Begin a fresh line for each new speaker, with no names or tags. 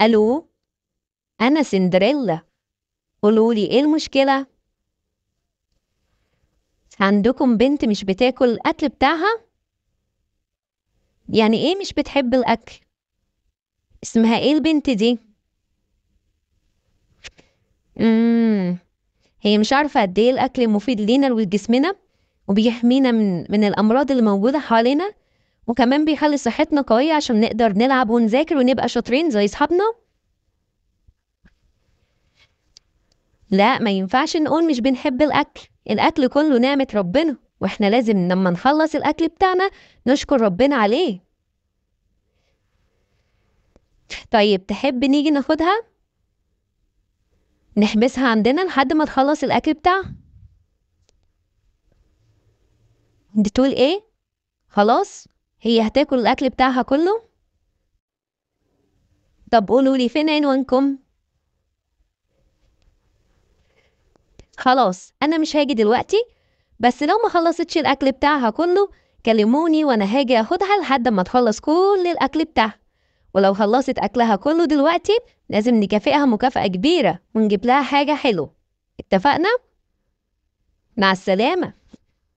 الو، انا سندريلا. قولولي ايه المشكلة؟ عندكم بنت مش بتاكل الاكل بتاعها؟ يعني ايه مش بتحب الاكل؟ اسمها ايه البنت دي؟ امم هي مش عارفة قد ايه الاكل مفيد لينا ولجسمنا، وبيحمينا من الامراض اللي موجودة حوالينا، وكمان بيخلي صحتنا قوية عشان نقدر نلعب ونذاكر ونبقى شاطرين زي اصحابنا. لا، ما ينفعش نقول مش بنحب الاكل. الاكل كله نعمة ربنا، واحنا لازم لما نخلص الاكل بتاعنا نشكر ربنا عليه. طيب تحب نيجي ناخدها نحبسها عندنا لحد ما تخلص الأكل بتاعها؟ بتقول إيه؟ خلاص، هي هتاكل الأكل بتاعها كله؟ طب قولولي فين عنوانكم؟ خلاص أنا مش هاجي دلوقتي، بس لو ما خلصتش الأكل بتاعها كله كلموني وأنا هاجي أخدها لحد ما تخلص كل الأكل بتاعها. ولو خلصت أكلها كله دلوقتي لازم نكافئها مكافأة كبيرة ونجيب لها حاجة حلوة. اتفقنا؟ مع السلامة.